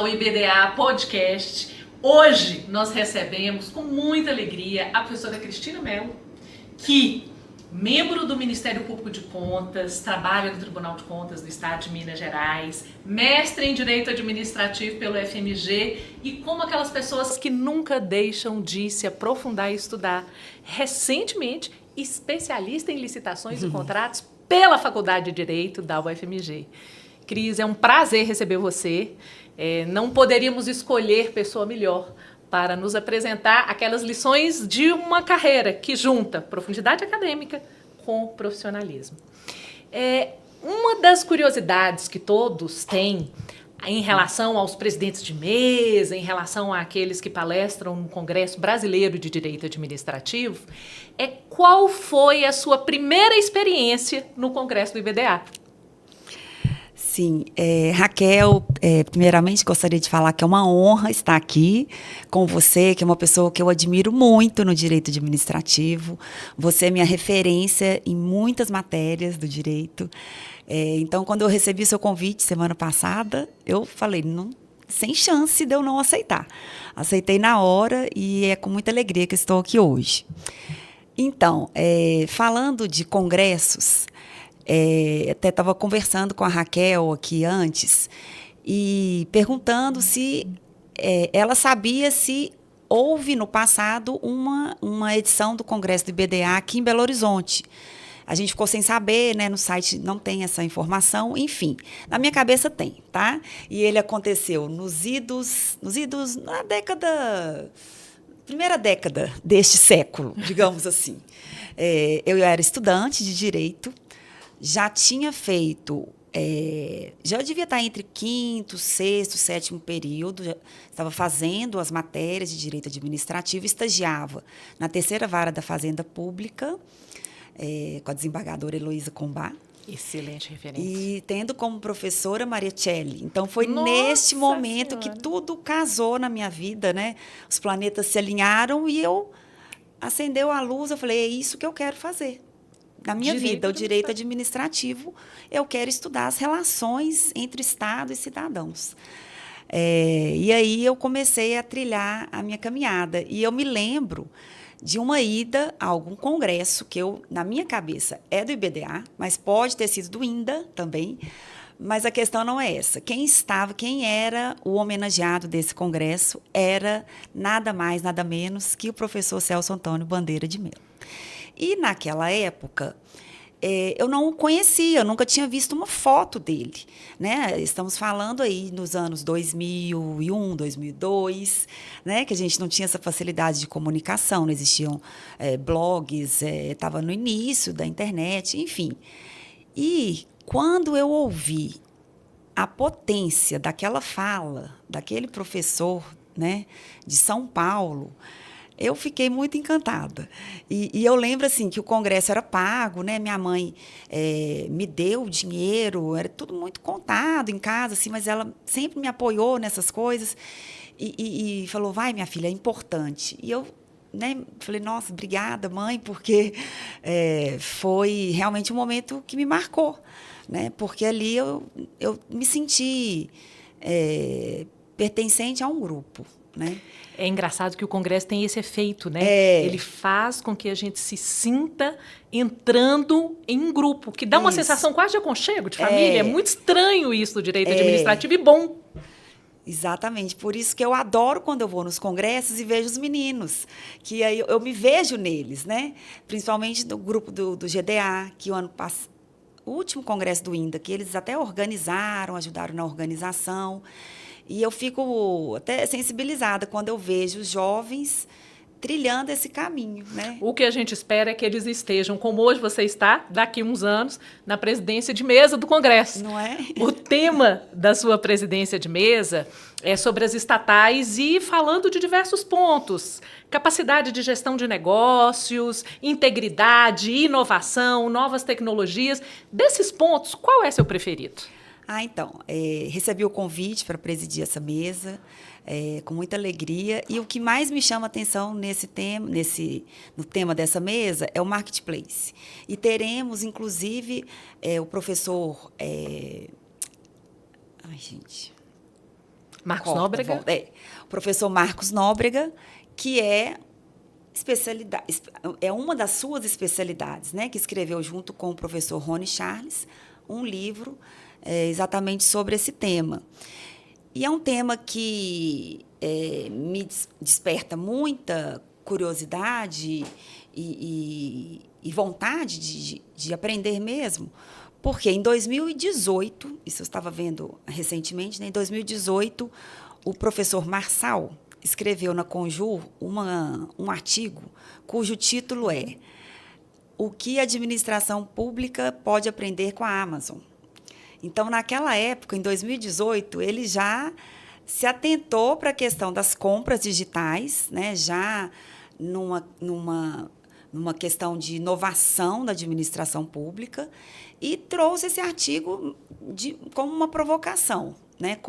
ao IBDA Podcast. Hoje nós recebemos com muita alegria a professora Cristina Mello, que, membro do Ministério Público de Contas, trabalha no Tribunal de Contas do Estado de Minas Gerais, mestre em Direito Administrativo pelo FMG e como aquelas pessoas que nunca deixam de se aprofundar e estudar. Recentemente, especialista em licitações e contratos pela Faculdade de Direito da UFMG. Cris, é um prazer receber você. Não poderíamos escolher pessoa melhor para nos apresentar aquelas lições de uma carreira que junta profundidade acadêmica com profissionalismo. Uma das curiosidades que todos têm em relação aos presidentes de mesa, em relação àqueles que palestram no Congresso Brasileiro de Direito Administrativo, é qual foi a sua primeira experiência no Congresso do IBDA? Sim, Raquel, primeiramente gostaria de falar que é uma honra estar aqui com você, que é uma pessoa que eu admiro muito no direito administrativo. Você é minha referência em muitas matérias do direito. Então, quando eu recebi o seu convite semana passada, eu falei, não, sem chance de eu não aceitar. Aceitei na hora e é com muita alegria que estou aqui hoje. Então, falando de congressos, até estava conversando com a Raquel aqui antes e perguntando se ela sabia se houve no passado uma edição do Congresso do IBDA aqui em Belo Horizonte. A gente ficou sem saber, né? No site não tem essa informação, enfim. Na minha cabeça tem, tá? E ele aconteceu nos idos na primeira década deste século, digamos assim. Eu era estudante de Direito, já tinha feito, já devia estar entre quinto, sexto, sétimo período, já estava fazendo as matérias de Direito Administrativo, estagiava na terceira vara da Fazenda Pública, com a desembargadora Heloísa Combá. Excelente referência. E tendo como professora Maria Celli. Então, foi neste momento que tudo casou na minha vida, né? Os planetas se alinharam e acendeu a luz, eu falei, é isso que eu quero fazer. Na minha vida, o direito administrativo, eu quero estudar as relações entre Estado e cidadãos. E aí eu comecei a trilhar a minha caminhada. E eu me lembro de uma ida a algum congresso, que na minha cabeça, é do IBDA, mas pode ter sido do INDA também. Mas a questão não é essa. Quem era o homenageado desse congresso era nada mais, nada menos que o professor Celso Antônio Bandeira de Mello. E, naquela época, eu não o conhecia, eu nunca tinha visto uma foto dele, né? Estamos falando aí nos anos 2001, 2002, né? Que a gente não tinha essa facilidade de comunicação, não existiam blogs, estava no início da internet, enfim. E, quando eu ouvi a potência daquela fala, daquele professor, né, de São Paulo, eu fiquei muito encantada. E eu lembro assim, que o congresso era pago, né? Minha mãe me deu dinheiro, era tudo muito contado em casa, assim, mas ela sempre me apoiou nessas coisas e falou, vai, minha filha, é importante. E eu, né, falei, nossa, obrigada, mãe, porque foi realmente um momento que me marcou, né? Porque ali eu me senti pertencente a um grupo, né? É engraçado que o Congresso tem esse efeito, né? Ele faz com que a gente se sinta entrando em um grupo, que dá uma sensação quase de aconchego, de família. É muito estranho isso do direito administrativo e bom. Exatamente. Por isso que eu adoro quando eu vou nos congressos e vejo os meninos, que aí eu me vejo neles, né? Principalmente no grupo do GDA, que o último congresso do INDA, que eles até organizaram, ajudaram na organização. E eu fico até sensibilizada quando eu vejo os jovens trilhando esse caminho, né? O que a gente espera é que eles estejam, como hoje você está, daqui a uns anos, na presidência de mesa do Congresso. Não é? O tema da sua presidência de mesa é sobre as estatais e falando de diversos pontos. Capacidade de gestão de negócios, integridade, inovação, novas tecnologias. Desses pontos, qual é seu preferido? Então, recebi o convite para presidir essa mesa, com muita alegria. E o que mais me chama a atenção no tema dessa mesa é o marketplace. E teremos, inclusive, o professor... Marcos Nóbrega? O professor Marcos Nóbrega, que é uma das suas especialidades, né, que escreveu junto com o professor Rony Charles um livro exatamente sobre esse tema. E é um tema que me desperta muita curiosidade e vontade de aprender mesmo, porque em 2018, isso eu estava vendo recentemente, né, em 2018, o professor Marçal escreveu na Conjur um artigo cujo título é O que a administração pública pode aprender com a Amazon. Então, naquela época, em 2018, ele já se atentou para a questão das compras digitais, né, já numa questão de inovação da administração pública, e trouxe esse artigo como uma provocação. Né?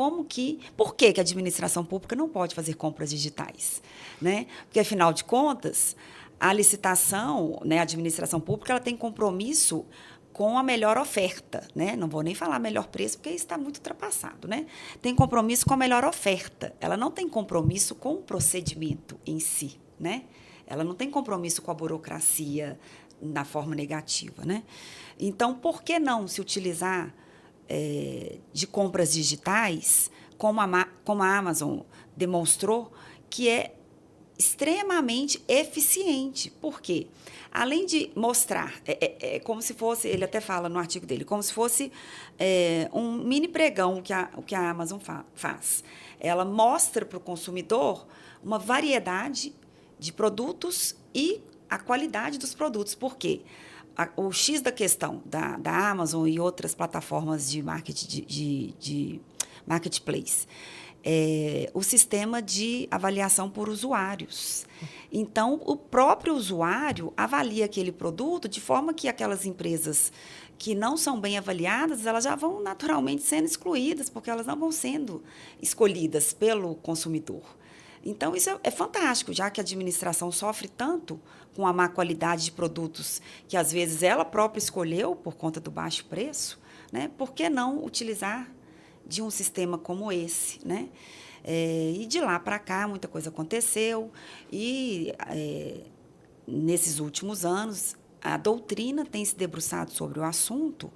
Por que a administração pública não pode fazer compras digitais? Né? Porque, afinal de contas, a licitação, né, a administração pública, ela tem compromisso com a melhor oferta. Né? Não vou nem falar melhor preço, porque isso está muito ultrapassado. Né? Tem compromisso com a melhor oferta. Ela não tem compromisso com o procedimento em si. Né? Ela não tem compromisso com a burocracia na forma negativa. Né? Então, por que não se utilizar de compras digitais, como a Amazon demonstrou, que é extremamente eficiente? Por quê? Além de mostrar, como se fosse, ele até fala no artigo dele, como se fosse um mini pregão o que a Amazon faz. Ela mostra para o consumidor uma variedade de produtos e a qualidade dos produtos. Por quê? O X da questão da Amazon e outras plataformas de marketplace o sistema de avaliação por usuários. Então, o próprio usuário avalia aquele produto de forma que aquelas empresas que não são bem avaliadas, elas já vão naturalmente sendo excluídas, porque elas não vão sendo escolhidas pelo consumidor. Então, isso é fantástico, já que a administração sofre tanto com a má qualidade de produtos que, às vezes, ela própria escolheu por conta do baixo preço, né? Por que não utilizar de um sistema como esse? Né? E de lá para cá, muita coisa aconteceu e, nesses últimos anos, a doutrina tem se debruçado sobre o assunto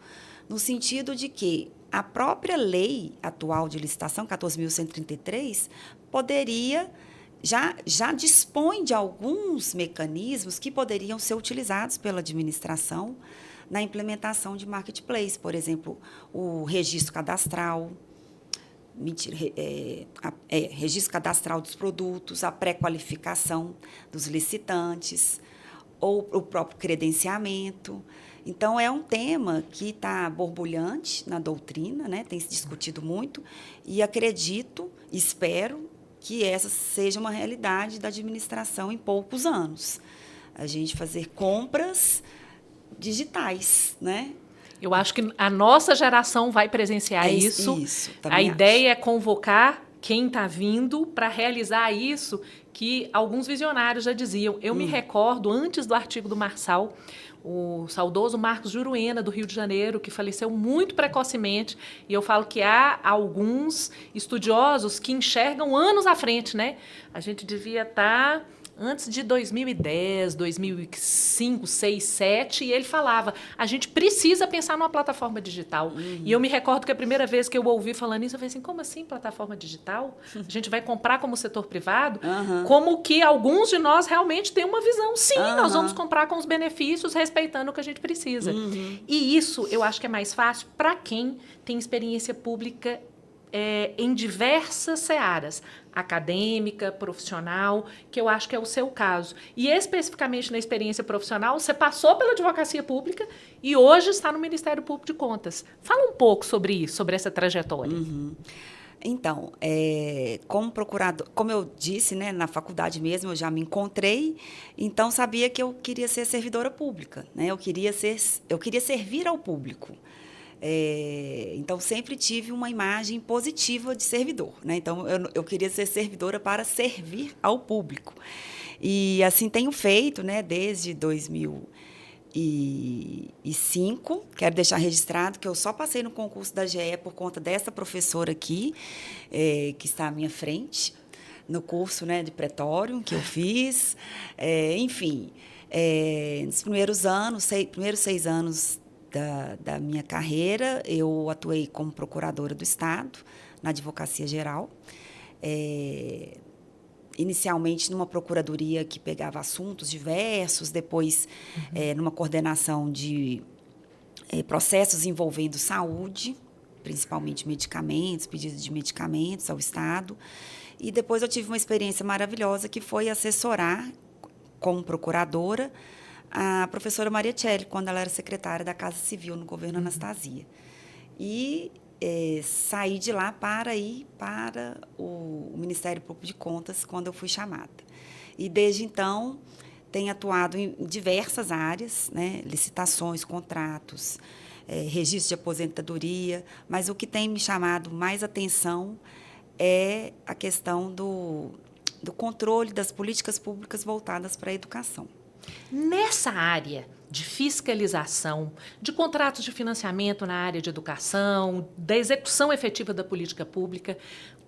no sentido de que a própria lei atual de licitação, 14.133, já dispõe de alguns mecanismos que poderiam ser utilizados pela administração na implementação de marketplace. Por exemplo, o registro cadastral, registro cadastral dos produtos, a pré-qualificação dos licitantes, ou o próprio credenciamento. Então, é um tema que está borbulhante na doutrina, né? Tem se discutido muito, e acredito, espero, que essa seja uma realidade da administração em poucos anos. A gente fazer compras digitais, né? Eu acho que a nossa geração vai presenciar isso. A ideia é convocar quem está vindo para realizar isso que alguns visionários já diziam. Eu me recordo, antes do artigo do Marçal, o saudoso Marcos Juruena, do Rio de Janeiro, que faleceu muito precocemente, e eu falo que há alguns estudiosos que enxergam anos à frente, né? A gente devia estar antes de 2010, 2005, 2006, 2007, e ele falava, a gente precisa pensar numa plataforma digital. E eu me recordo que a primeira vez que eu ouvi falando isso, eu falei assim, como assim plataforma digital? A gente vai comprar como setor privado? Como que alguns de nós realmente têm uma visão. Sim, nós vamos comprar com os benefícios, respeitando o que a gente precisa. E isso eu acho que é mais fácil para quem tem experiência pública em diversas searas, acadêmica, profissional, que eu acho que é o seu caso. E especificamente na experiência profissional, você passou pela advocacia pública e hoje está no Ministério Público de Contas. Fala um pouco sobre isso, sobre essa trajetória. Então, como procurador, como eu disse, né, na faculdade mesmo, eu já me encontrei, então sabia que eu queria ser servidora pública, né? Eu queria servir ao público. Então, sempre tive uma imagem positiva de servidor, né? Então, eu queria ser servidora para servir ao público. E assim tenho feito, né, desde 2000 2005. Quero deixar registrado que eu só passei no concurso da GE por conta dessa professora aqui, que está à minha frente, no curso, né, de pretório que eu fiz. Enfim, nos primeiros 6 anos da minha carreira, eu atuei como procuradora do Estado, na Advocacia Geral. Inicialmente numa procuradoria que pegava assuntos diversos, depois numa coordenação de processos envolvendo saúde, principalmente medicamentos, pedidos de medicamentos ao Estado. E depois eu tive uma experiência maravilhosa, que foi assessorar, como procuradora, a professora Maria Celli, quando ela era secretária da Casa Civil no governo Anastasia. E saí de lá para ir para o Ministério Público de Contas, quando eu fui chamada. E, desde então, tenho atuado em diversas áreas, né? Licitações, contratos, registro de aposentadoria, mas o que tem me chamado mais atenção é a questão do controle das políticas públicas voltadas para a educação. Nessa área de fiscalização, de contratos de financiamento na área de educação, da execução efetiva da política pública,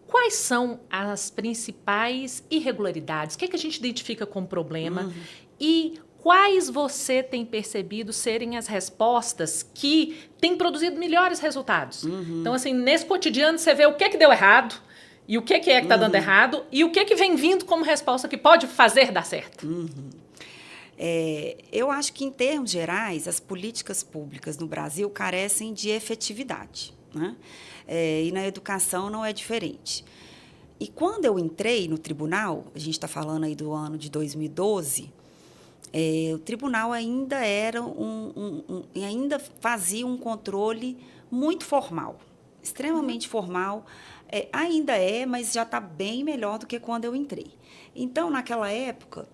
quais são as principais irregularidades? O que a gente identifica como problema? E quais você tem percebido serem as respostas que têm produzido melhores resultados? Então, assim, nesse cotidiano, você vê o que deu errado, e o que está dando errado, e o que vem vindo como resposta que pode fazer dar certo. Eu acho que, em termos gerais, as políticas públicas no Brasil carecem de efetividade, né? E na educação não é diferente. E quando eu entrei no tribunal, a gente está falando aí do ano de 2012, o tribunal ainda era ainda fazia um controle muito formal, extremamente formal. Ainda mas já está bem melhor do que quando eu entrei. Então, naquela época,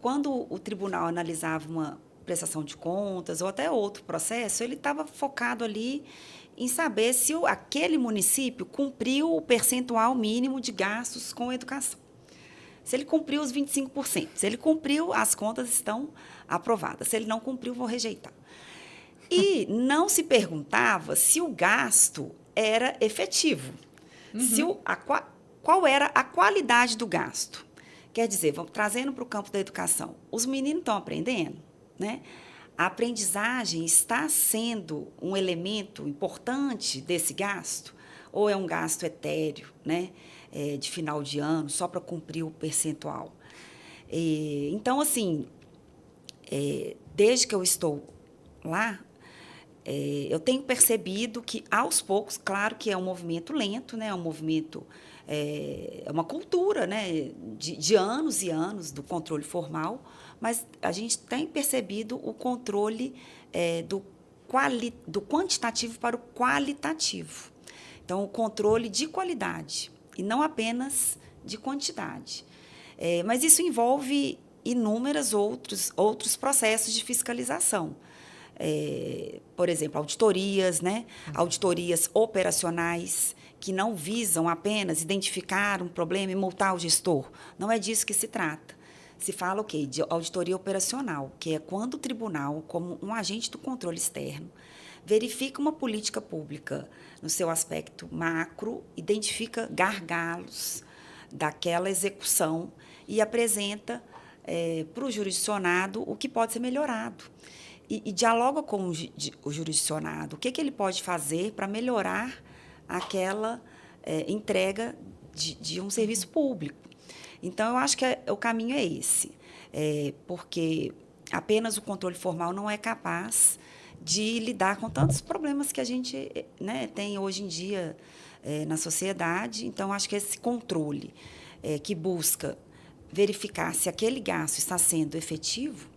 quando o tribunal analisava uma prestação de contas ou até outro processo, ele estava focado ali em saber se aquele município cumpriu o percentual mínimo de gastos com educação. Se ele cumpriu os 25%, se ele cumpriu, as contas estão aprovadas. Se ele não cumpriu, vou rejeitar. E não se perguntava se o gasto era efetivo, qual era a qualidade do gasto. Quer dizer, vamos trazendo para o campo da educação. Os meninos estão aprendendo, né? A aprendizagem está sendo um elemento importante desse gasto, ou é um gasto etéreo, né? De final de ano, só para cumprir o percentual. Então, assim, desde que eu estou lá, eu tenho percebido que, aos poucos, claro que é um movimento lento, né? É um movimento, é uma cultura, né? De anos e anos do controle formal, mas a gente tem percebido o controle do quantitativo para o qualitativo. Então, o controle de qualidade e não apenas de quantidade. Mas isso envolve inúmeros outros processos de fiscalização. Por exemplo, auditorias, né? Auditorias operacionais, que não visam apenas identificar um problema e multar o gestor. Não é disso que se trata. Se fala de auditoria operacional, que é quando o tribunal, como um agente do controle externo, verifica uma política pública no seu aspecto macro, identifica gargalos daquela execução e apresenta para o jurisdicionado o que pode ser melhorado. E dialoga com o jurisdicionado, o que ele pode fazer para melhorar aquela entrega de um serviço público. Então, eu acho que o caminho é esse, porque apenas o controle formal não é capaz de lidar com tantos problemas que a gente, né, tem hoje em dia na sociedade. Então, acho que esse controle que busca verificar se aquele gasto está sendo efetivo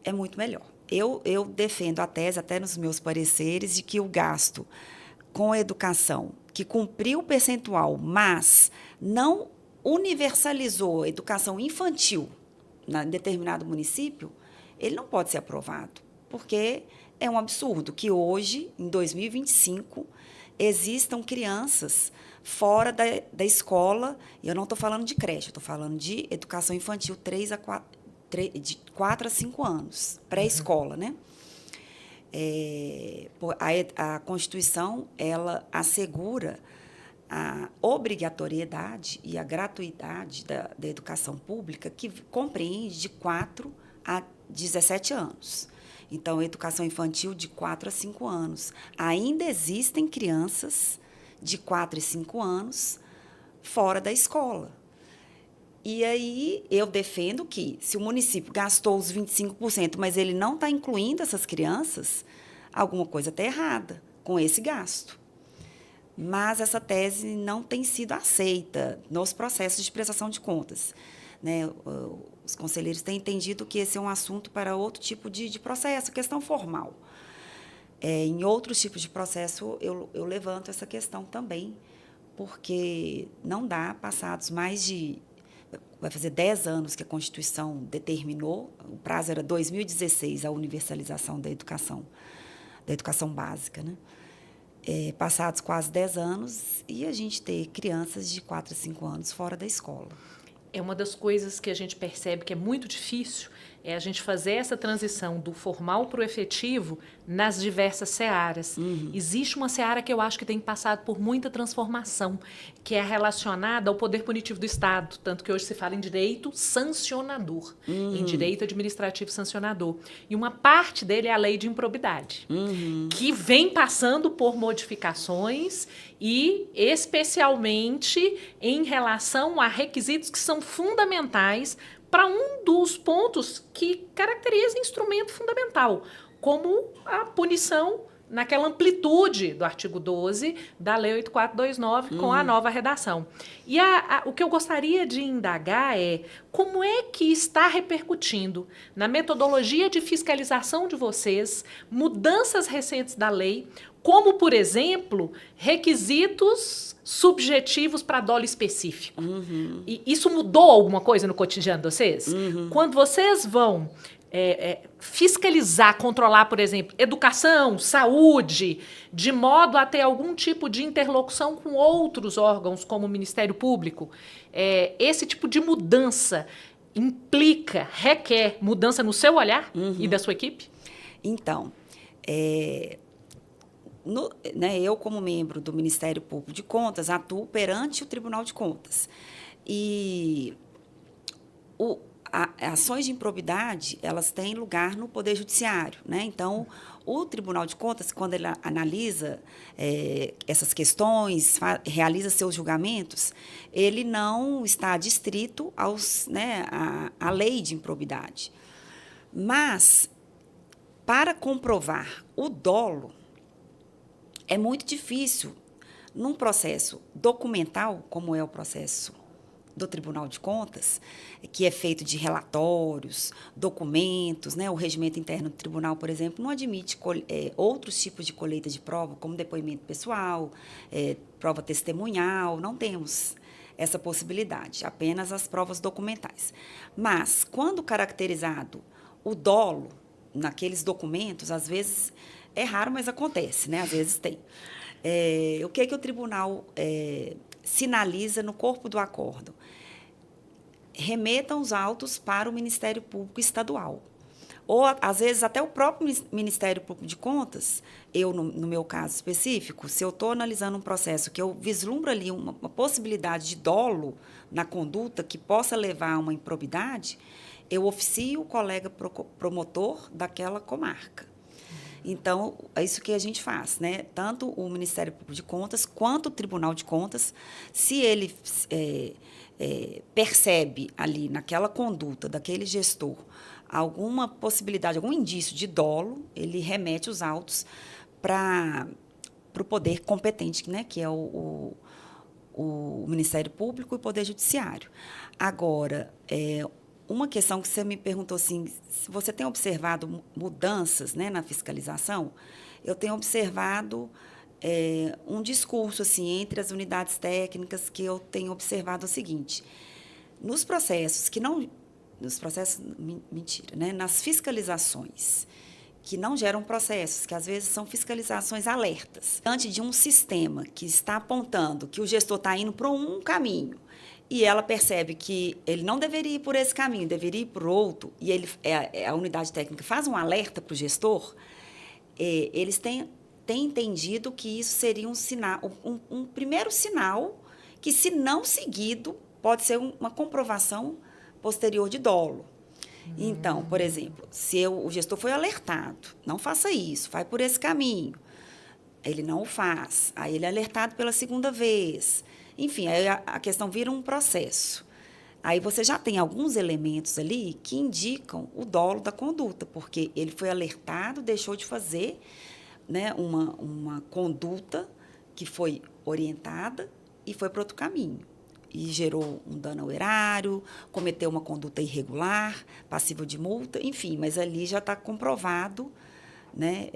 é muito melhor. Eu defendo a tese, até nos meus pareceres, de que o gasto com a educação que cumpriu o percentual, mas não universalizou a educação infantil em determinado município, ele não pode ser aprovado, porque é um absurdo que hoje, em 2025, existam crianças fora da escola, e eu não estou falando de creche, estou falando de educação infantil de 4 a 5 anos, pré-escola, né? A Constituição, ela assegura a obrigatoriedade e a gratuidade da educação pública, que compreende de 4 a 17 anos. Então, a educação infantil de 4 a 5 anos. Ainda existem crianças de 4 e 5 anos fora da escola. E aí, eu defendo que, se o município gastou os 25%, mas ele não está incluindo essas crianças, alguma coisa está errada com esse gasto. Mas essa tese não tem sido aceita nos processos de prestação de contas, né? Os conselheiros têm entendido que esse é um assunto para outro tipo de processo, questão formal. Em outros tipos de processo, eu levanto essa questão também, porque não dá, passados vai fazer 10 anos que a Constituição determinou, o prazo era 2016, a universalização da educação básica, né? Passados quase 10 anos, e a gente ter crianças de 4 a 5 anos fora da escola. É uma das coisas que a gente percebe que é muito difícil, é a gente fazer essa transição do formal para o efetivo nas diversas searas. Existe uma seara que eu acho que tem passado por muita transformação, que é relacionada ao poder punitivo do Estado, tanto que hoje se fala em direito sancionador, em direito administrativo sancionador. E uma parte dele é a lei de improbidade, que vem passando por modificações e especialmente em relação a requisitos que são fundamentais para um dos pontos que caracteriza instrumento fundamental, como a punição naquela amplitude do artigo 12 da Lei 8429, com a nova redação. E o que eu gostaria de indagar é como é que está repercutindo na metodologia de fiscalização de vocês mudanças recentes da lei, como, por exemplo, requisitos subjetivos para dolo específico. E isso mudou alguma coisa no cotidiano de vocês? Quando vocês vão fiscalizar, controlar, por exemplo, educação, saúde, de modo a ter algum tipo de interlocução com outros órgãos, como o Ministério Público, esse tipo de mudança requer mudança no seu olhar e da sua equipe? Então, eu, como membro do Ministério Público de Contas, atuo perante o Tribunal de Contas. E ações de improbidade, elas têm lugar no Poder Judiciário, né? Então, o Tribunal de Contas, quando ele analisa essas questões, realiza seus julgamentos, ele não está adstrito à lei de improbidade. Mas, para comprovar o dolo, é muito difícil, num processo documental, como é o processo do Tribunal de Contas, que é feito de relatórios, documentos, né? O regimento interno do tribunal, por exemplo, não admite outros tipos de colheita de prova, como depoimento pessoal, prova testemunhal, não temos essa possibilidade, apenas as provas documentais. Mas, quando caracterizado o dolo naqueles documentos, às vezes é raro, mas acontece, né? Às vezes tem. O que o tribunal sinaliza no corpo do acórdão? Remetam os autos para o Ministério Público Estadual. Ou, às vezes, até o próprio Ministério Público de Contas, no meu caso específico, se eu estou analisando um processo que eu vislumbro ali uma possibilidade de dolo na conduta que possa levar a uma improbidade, eu oficio o colega promotor daquela comarca. Então, é isso que a gente faz, né? Tanto o Ministério Público de Contas quanto o Tribunal de Contas, se ele percebe ali naquela conduta daquele gestor alguma possibilidade, algum indício de dolo, ele remete os autos para o poder competente, né? Que é o Ministério Público e o Poder Judiciário. Agora, uma questão que você me perguntou assim, se você tem observado mudanças, né, na fiscalização, eu tenho observado um discurso assim, entre as unidades técnicas que eu tenho observado o seguinte, nas fiscalizações que não geram processos, que às vezes são fiscalizações alertas, diante de um sistema que está apontando que o gestor está indo para um caminho, e ela percebe que ele não deveria ir por esse caminho, deveria ir por outro, e a unidade técnica faz um alerta para o gestor, eles têm entendido que isso seria um sinal, um primeiro sinal que, se não seguido, pode ser uma comprovação posterior de dolo. Então, por exemplo, se o gestor foi alertado, não faça isso, vai por esse caminho, ele não o faz, aí ele é alertado pela segunda vez. Enfim, aí a questão vira um processo. Aí você já tem alguns elementos ali que indicam o dolo da conduta, porque ele foi alertado, deixou de fazer, né, uma conduta que foi orientada e foi para outro caminho. E gerou um dano ao erário, cometeu uma conduta irregular, passível de multa, enfim, mas ali já está comprovado, né?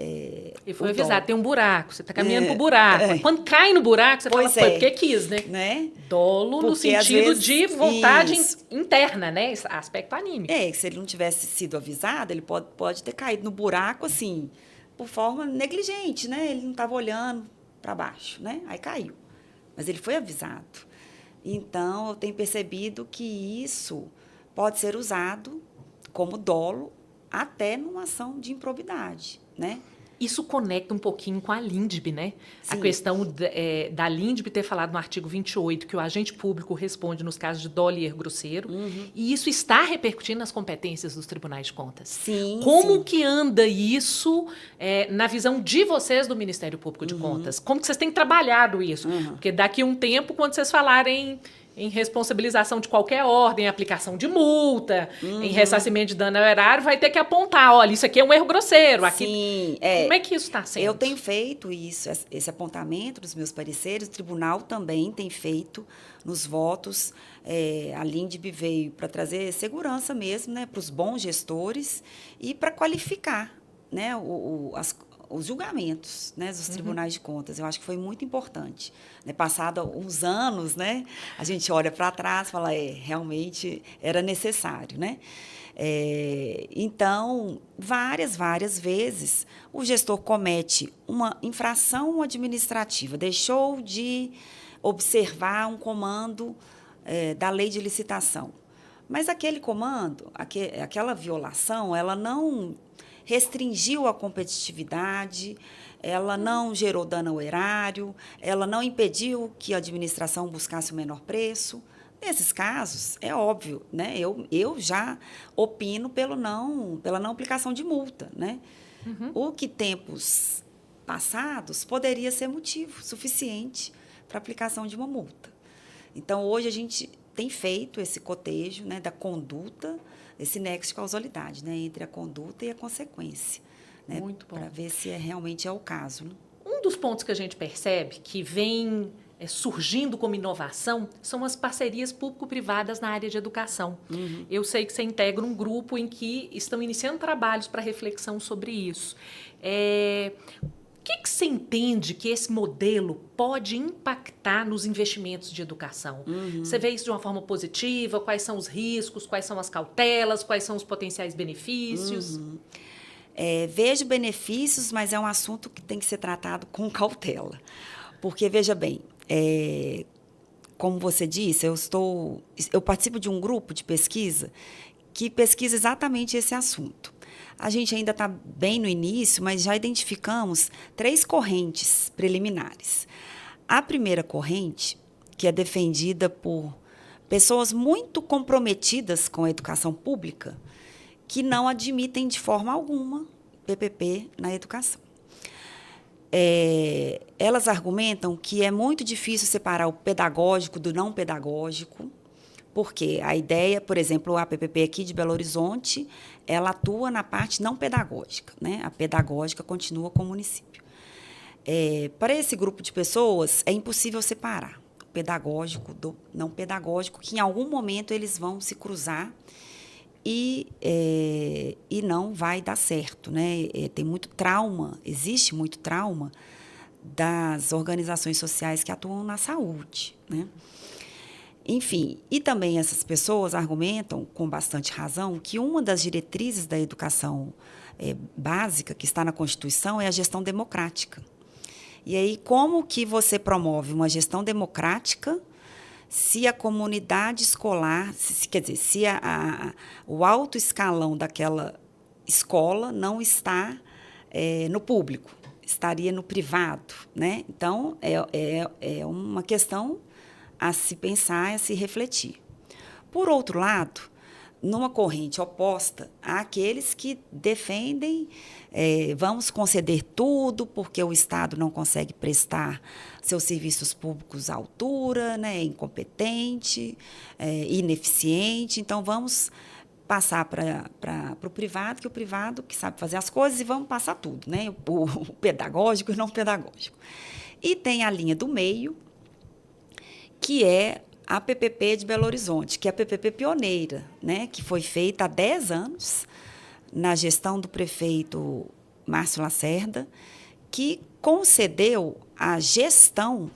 E foi avisado, tem um buraco, você está caminhando para o buraco. Quando cai no buraco, você fala, foi porque quis, né? Dolo porque, no sentido vezes, de vontade interna, né? Aspecto anímico. Se ele não tivesse sido avisado, ele pode ter caído no buraco, assim, por forma negligente, né? Ele não estava olhando para baixo, né? Aí caiu. Mas ele foi avisado. Então, eu tenho percebido que isso pode ser usado como dolo até numa ação de improbidade, né? Isso conecta um pouquinho com a LINDB, né? Sim. A questão da LINDB ter falado no artigo 28 que o agente público responde nos casos de dolo e erro grosseiro. E isso está repercutindo nas competências dos tribunais de contas. Sim. Como que anda isso na visão de vocês do Ministério Público de Contas? Como que vocês têm trabalhado isso? Porque daqui a um tempo, quando vocês falarem em responsabilização de qualquer ordem, aplicação de multa, em ressarcimento de dano ao erário, vai ter que apontar, olha, isso aqui é um erro grosseiro. Aqui, sim. Como é que isso está sendo? Eu tenho feito isso, esse apontamento dos meus pareceres, o tribunal também tem feito nos votos. A LINDB veio para trazer segurança mesmo, né, para os bons gestores e para qualificar, né, os julgamentos, né, dos tribunais de contas. Eu acho que foi muito importante. Né? Passado uns anos, né, a gente olha para trás e fala, realmente era necessário. Né? Então, várias vezes, o gestor comete uma infração administrativa, deixou de observar um comando da lei de licitação. Mas aquele comando, aquela violação, ela não restringiu a competitividade, ela não gerou dano ao erário, ela não impediu que a administração buscasse o menor preço. Nesses casos, é óbvio, né? Eu já opino pela não aplicação de multa. Né? O que tempos passados poderia ser motivo suficiente para aplicação de uma multa. Então, hoje a gente tem feito esse cotejo, né, da conduta, esse nexo de causalidade, né, entre a conduta e a consequência. Né, muito bom. Para ver se realmente é o caso. Né? Um dos pontos que a gente percebe que vem surgindo como inovação são as parcerias público-privadas na área de educação. Eu sei que você integra um grupo em que estão iniciando trabalhos para reflexão sobre isso. O que você entende que esse modelo pode impactar nos investimentos de educação? Você vê isso de uma forma positiva? Quais são os riscos? Quais são as cautelas? Quais são os potenciais benefícios? Vejo benefícios, mas é um assunto que tem que ser tratado com cautela. Porque, veja bem, como você disse, eu participo de um grupo de pesquisa que pesquisa exatamente esse assunto. A gente ainda está bem no início, mas já identificamos 3 correntes preliminares. A primeira corrente, que é defendida por pessoas muito comprometidas com a educação pública, que não admitem de forma alguma PPP na educação. Elas argumentam que é muito difícil separar o pedagógico do não pedagógico, porque a ideia, por exemplo, a PPP aqui de Belo Horizonte, ela atua na parte não pedagógica, né? A pedagógica continua com o município. Para esse grupo de pessoas, é impossível separar o pedagógico do não pedagógico, que em algum momento eles vão se cruzar e não vai dar certo. Né? Tem muito trauma, existe muito trauma das organizações sociais que atuam na saúde, né? Enfim, e também essas pessoas argumentam, com bastante razão, que uma das diretrizes da educação básica, que está na Constituição, é a gestão democrática. E aí, como que você promove uma gestão democrática se a comunidade escolar, quer dizer, se o alto escalão daquela escola não está no público, estaria no privado, né? Então, é uma questão a se pensar, a se refletir. Por outro lado, numa corrente oposta, há aqueles que defendem vamos conceder tudo porque o Estado não consegue prestar seus serviços públicos à altura, né, é incompetente, ineficiente, então vamos passar para o privado, que o privado que sabe fazer as coisas, e vamos passar tudo, né, o pedagógico e não pedagógico. E tem a linha do meio, que é a PPP de Belo Horizonte, que é a PPP pioneira, né, que foi feita há 10 anos, na gestão do prefeito Márcio Lacerda, que concedeu a gestão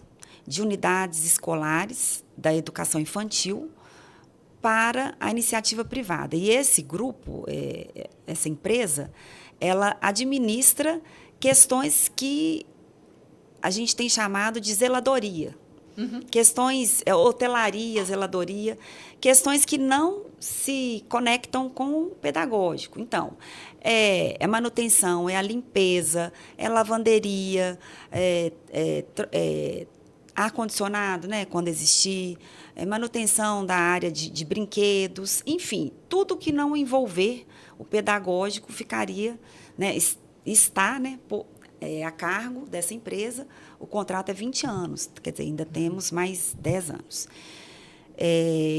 de unidades escolares da educação infantil para a iniciativa privada. E esse grupo, essa empresa, ela administra questões que a gente tem chamado de zeladoria. Uhum. Questões, hotelaria, zeladoria, questões que não se conectam com o pedagógico. Então, é manutenção, é a limpeza, é lavanderia, ar-condicionado, né, quando existir, manutenção da área de brinquedos, enfim, tudo que não envolver o pedagógico ficaria, né, está, né, a cargo dessa empresa. O contrato é 20 anos, quer dizer, ainda temos mais 10 anos.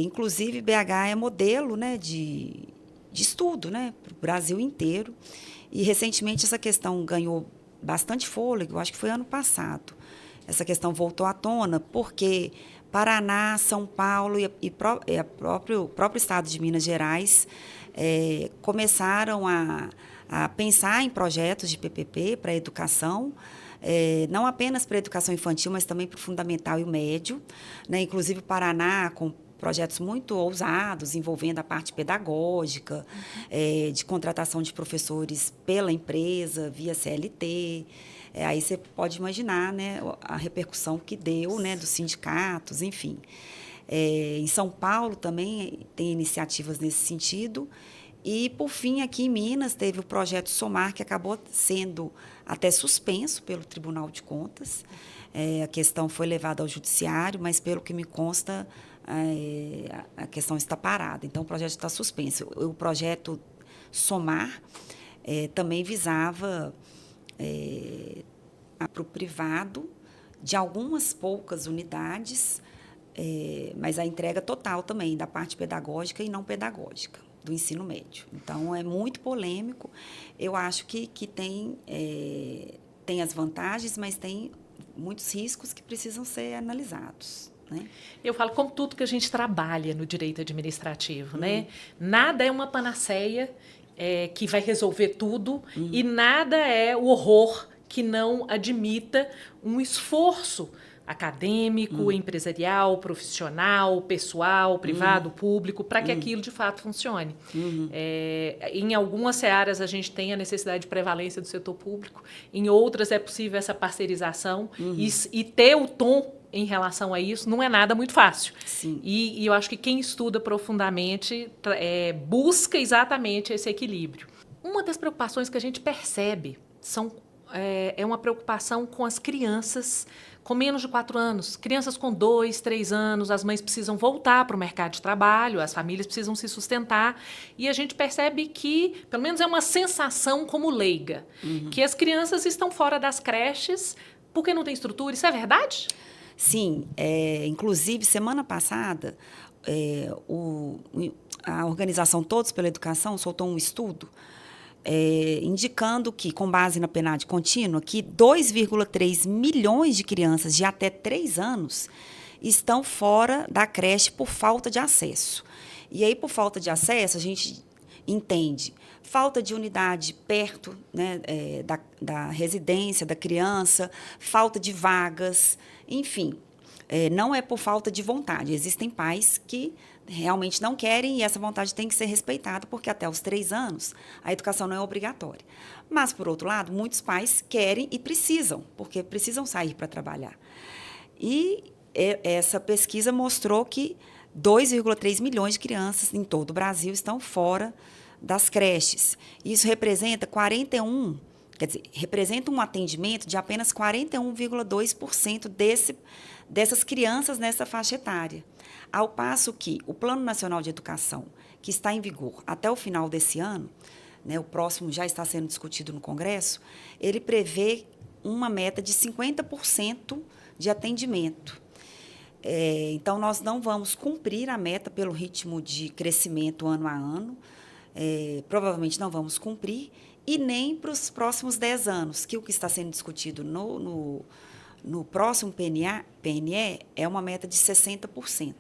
Inclusive, BH é modelo, né, de estudo, né, para o Brasil inteiro. E, recentemente, essa questão ganhou bastante fôlego, acho que foi ano passado. Essa questão voltou à tona, porque Paraná, São Paulo e o próprio estado de Minas Gerais começaram a pensar em projetos de PPP para a educação, não apenas para a educação infantil, mas também para o fundamental e o médio, né? Inclusive o Paraná, com projetos muito ousados, envolvendo a parte pedagógica, de contratação de professores pela empresa, via CLT. Aí você pode imaginar, né, a repercussão que deu, né, dos sindicatos, enfim. Em São Paulo também tem iniciativas nesse sentido. E, por fim, aqui em Minas, teve o projeto Somar, que acabou sendo até suspenso pelo Tribunal de Contas. A questão foi levada ao judiciário, mas, pelo que me consta, a questão está parada. Então, o projeto está suspenso. O projeto Somar também visava para o privado de algumas poucas unidades, mas a entrega total também da parte pedagógica e não pedagógica do ensino médio. Então, é muito polêmico. Eu acho que tem as vantagens, mas tem muitos riscos que precisam ser analisados, né? Eu falo como tudo que a gente trabalha no direito administrativo, né? Nada é uma panaceia que vai resolver tudo e nada é o horror que não admita um esforço acadêmico, empresarial, profissional, pessoal, privado, público, para que aquilo de fato funcione. Em algumas searas a gente tem a necessidade de prevalência do setor público, em outras é possível essa parceirização e ter o tom em relação a isso não é nada muito fácil. Sim. E eu acho que quem estuda profundamente busca exatamente esse equilíbrio. Uma das preocupações que a gente percebe é uma preocupação com as crianças com menos de 4 anos. Crianças com 2, 3 anos, as mães precisam voltar para o mercado de trabalho, as famílias precisam se sustentar. E a gente percebe que, pelo menos é uma sensação como leiga, que as crianças estão fora das creches porque não tem estrutura. Isso é verdade? Sim. Inclusive, semana passada, a organização Todos pela Educação soltou um estudo indicando que, com base na PNAD contínua, que 2,3 milhões de crianças de até 3 anos estão fora da creche por falta de acesso. E aí, por falta de acesso, a gente entende falta de unidade perto, né, da residência da criança, falta de vagas, enfim. Não é por falta de vontade. Existem pais que realmente não querem e essa vontade tem que ser respeitada, porque até os 3 anos a educação não é obrigatória. Mas, por outro lado, muitos pais querem e precisam, porque precisam sair para trabalhar. E essa pesquisa mostrou que 2,3 milhões de crianças em todo o Brasil estão fora das creches. Isso representa representa um atendimento de apenas 41,2% dessas crianças nessa faixa etária. Ao passo que o Plano Nacional de Educação, que está em vigor até o final desse ano, né, o próximo já está sendo discutido no Congresso, ele prevê uma meta de 50% de atendimento. Então, nós não vamos cumprir a meta pelo ritmo de crescimento ano a ano, provavelmente não vamos cumprir, e nem para os próximos 10 anos, que o que está sendo discutido no próximo PNE é uma meta de 60%.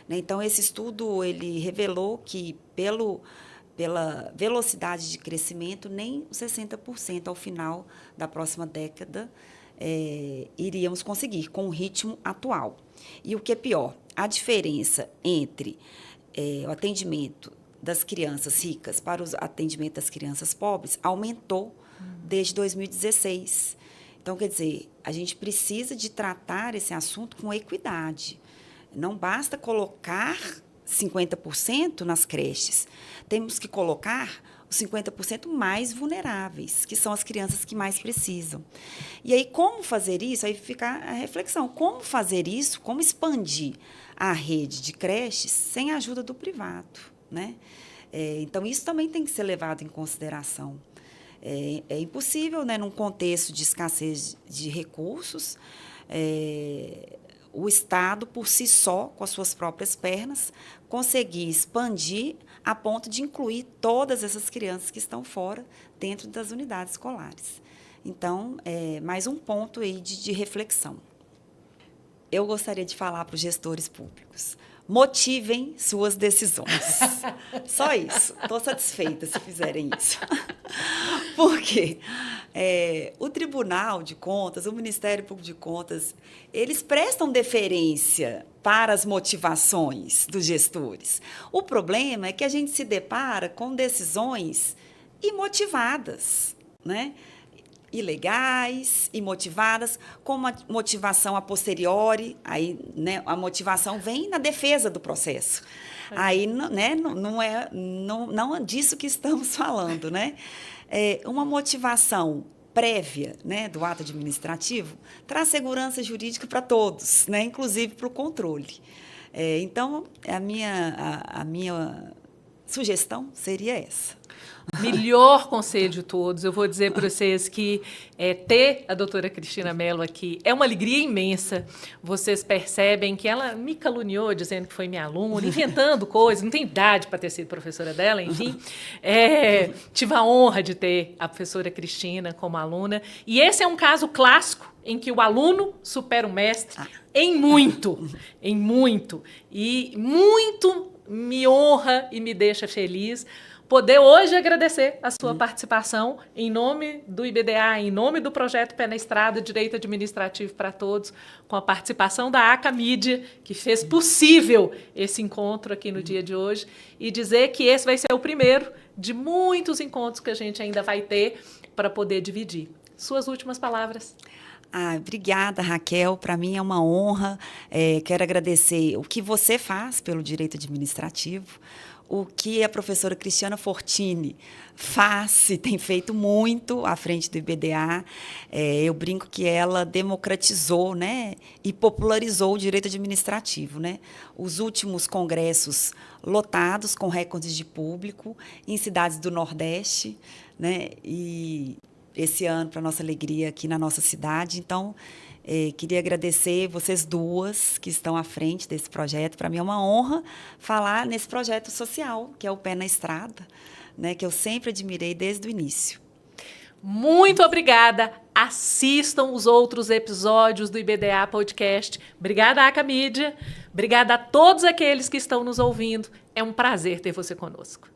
Né? Então, esse estudo ele revelou que, pela velocidade de crescimento, nem 60% ao final da próxima década iríamos conseguir, com o ritmo atual. E o que é pior, a diferença entre o atendimento das crianças ricas para o atendimento das crianças pobres aumentou desde 2016. Então, quer dizer, a gente precisa de tratar esse assunto com equidade. Não basta colocar 50% nas creches. Temos que colocar os 50% mais vulneráveis, que são as crianças que mais precisam. E aí, como fazer isso? Aí fica a reflexão. Como fazer isso? Como expandir a rede de creches sem a ajuda do privado? Né? Então, isso também tem que ser levado em consideração. É impossível, né, num contexto de escassez de recursos, o Estado, por si só, com as suas próprias pernas, conseguir expandir a ponto de incluir todas essas crianças que estão fora dentro das unidades escolares. Então, mais um ponto aí de reflexão. Eu gostaria de falar para os gestores públicos: motivem suas decisões. Só isso. Estou satisfeita se fizerem isso. Porque o Tribunal de Contas, o Ministério Público de Contas, eles prestam deferência para as motivações dos gestores. O problema é que a gente se depara com decisões imotivadas, né? Ilegais, imotivadas, com uma motivação a posteriori, aí, né, a motivação vem na defesa do processo. Aí, né, não é disso que estamos falando, né? Uma motivação prévia, né, do ato administrativo traz segurança jurídica para todos, né, inclusive para o controle. Então, a minha sugestão seria essa. Melhor conselho de todos. Eu vou dizer para vocês que ter a doutora Cristina Mello aqui é uma alegria imensa. Vocês percebem que ela me caluniou dizendo que foi minha aluna, inventando coisas, não tem idade para ter sido professora dela, enfim. Tive a honra de ter a professora Cristina como aluna. E esse é um caso clássico em que o aluno supera o mestre em muito. E muito me honra e me deixa feliz poder hoje agradecer a sua participação em nome do IBDA, em nome do projeto Pé na Estrada, Direito Administrativo para Todos, com a participação da ACA Mídia, que fez possível esse encontro aqui no dia de hoje, e dizer que esse vai ser o primeiro de muitos encontros que a gente ainda vai ter para poder dividir. Suas últimas palavras. Obrigada, Raquel. Para mim é uma honra. Quero agradecer o que você faz pelo direito administrativo, o que a professora Cristiana Fortini faz e tem feito muito à frente do IBDA. Eu brinco que ela democratizou, né, e popularizou o direito administrativo. Né? Os últimos congressos lotados, com recordes de público, em cidades do Nordeste, né, e esse ano, para nossa alegria, aqui na nossa cidade. Então, queria agradecer vocês duas que estão à frente desse projeto. Para mim é uma honra falar nesse projeto social, que é o Pé na Estrada, né, que eu sempre admirei desde o início. Muito obrigada. Assistam os outros episódios do IBDA Podcast. Obrigada, ACA Mídia. Obrigada a todos aqueles que estão nos ouvindo. É um prazer ter você conosco.